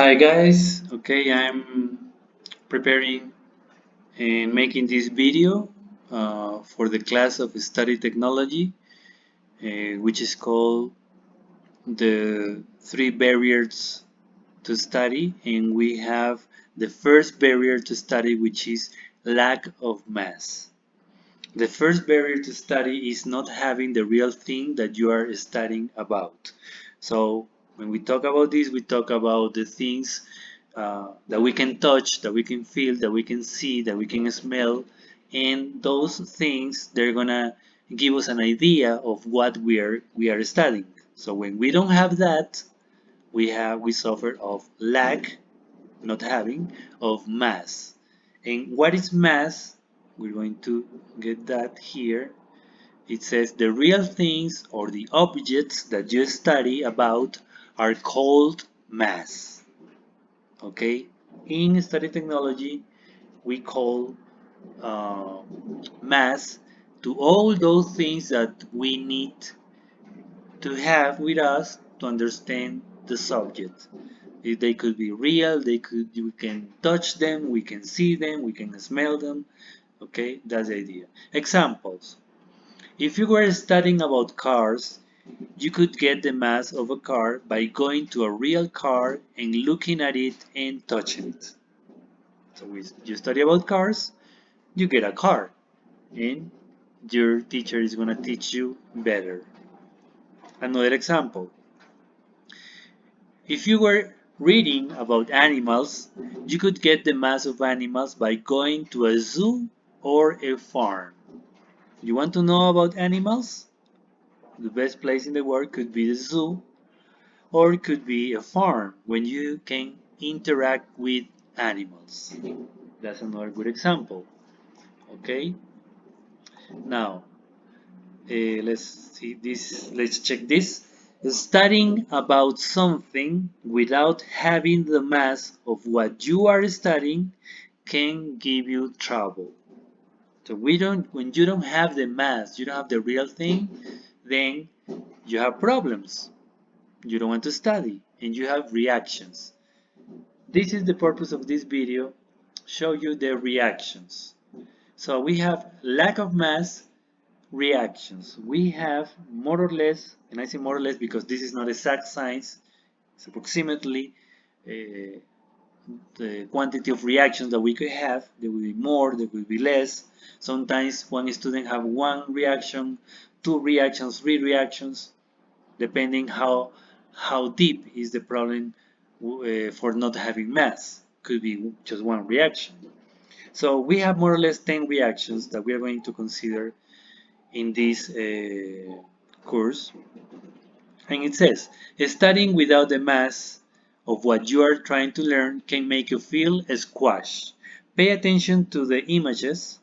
Hi guys, okay, I'm preparing and making this video for the class of study technology, which is called the three barriers to study, and we have the first barrier to study, which is lack of mass. The first barrier to study is not having the real thing that you are studying about. So when we talk about this, we talk about the things that we can touch, that we can feel, that we can see, that we can smell, and those things they're gonna give us an idea of what we are studying. So when we don't have that, we suffer of lack, not having, of mass. And what is mass? We're going to get that here. It says the real things or the objects that you study about are called mass. Okay? In study technology, we call uh, mass to all those things that we need to have with us to understand the subject. They could be real, we can touch them, we can see them, we can smell them. Okay, that's the idea. Examples. If you were studying about cars, you could get the mass of a car by going to a real car and looking at it and touching it. So you study about cars, you get a car, and your teacher is going to teach you better. Another example. If you were reading about animals, you could get the mass of animals by going to a zoo or a farm. You want to know about animals? The best place in the world could be the zoo or it could be a farm when you can interact with animals. That's another good example. Okay, now let's see this. Let's check this. Studying about something without having the mass of what you are studying can give you trouble. So when you don't have the mass, you don't have the real thing, then you have problems. You don't want to study and you have reactions. This is the purpose of this video, show you the reactions. So we have lack of mass, reactions. We have more or less, and I say more or less because this is not exact science, it's approximately the quantity of reactions that we could have. There will be more, there will be less. Sometimes one student have one reaction, two reactions, three reactions, depending how deep is the problem for not having mass. Could be just one reaction. So we have more or less 10 reactions that we are going to consider in this course. And it says, studying without the mass of what you are trying to learn can make you feel squashed. Pay attention to the images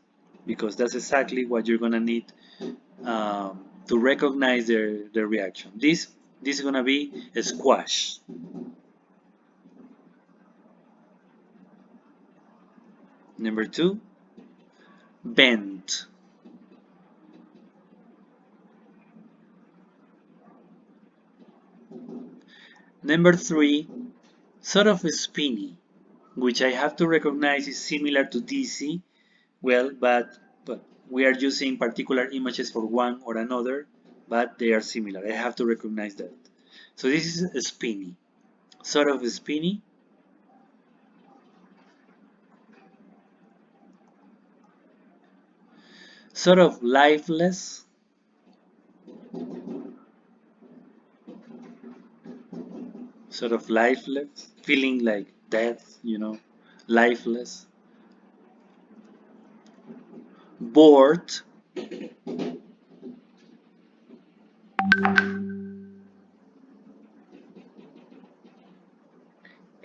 because that's exactly what you're going to need to recognize their reaction. This is going to be a squash. Number two, bent. Number three, sort of spinny, which I have to recognize is similar to DC. Well, but we are using particular images for one or another, but they are similar. I have to recognize that. So this is a spinny, sort of spinny, sort of lifeless, sort of lifeless, feeling like death, lifeless, bored,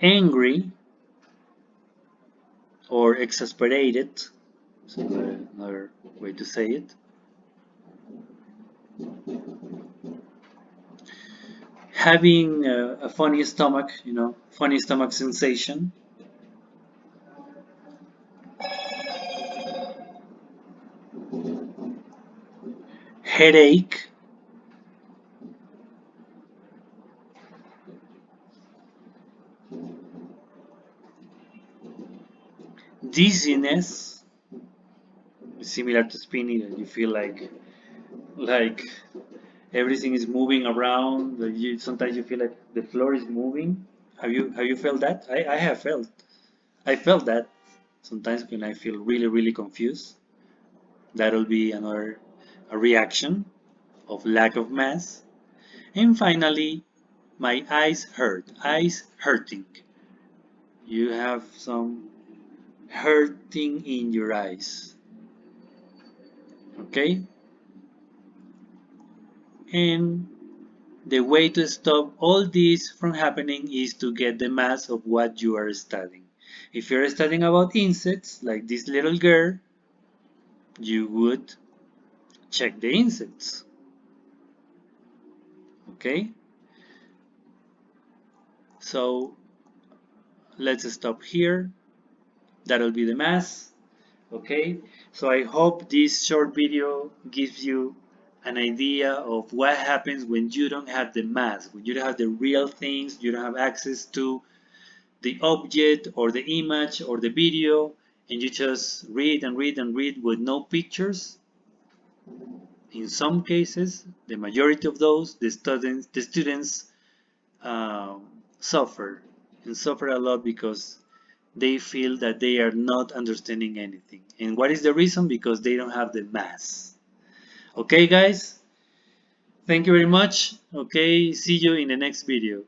angry, or exasperated. That's another way to say it. Having a funny stomach, funny stomach sensation. Headache, dizziness, similar to spinning, that you feel like everything is moving around. Sometimes you feel like the floor is moving. Have you felt that? I have felt. I felt that sometimes when I feel really confused. That'll be another a reaction of lack of mass. And finally, my eyes hurt. Eyes hurting. You have some hurting in your eyes. Okay? And the way to stop all this from happening is to get the mass of what you are studying. If you're studying about insects, like this little girl, you would check the insects. Okay? So let's stop here. That'll be the mass. Okay, so I hope this short video gives you an idea of what happens when you don't have the mass, when you don't have the real things, you don't have access to the object or the image or the video, and you just read and read and read with no pictures. In some cases, the majority of those, the students suffer and suffer a lot because they feel that they are not understanding anything. And what is the reason? Because they don't have the mass. Okay, guys? Thank you very much. Okay, see you in the next video.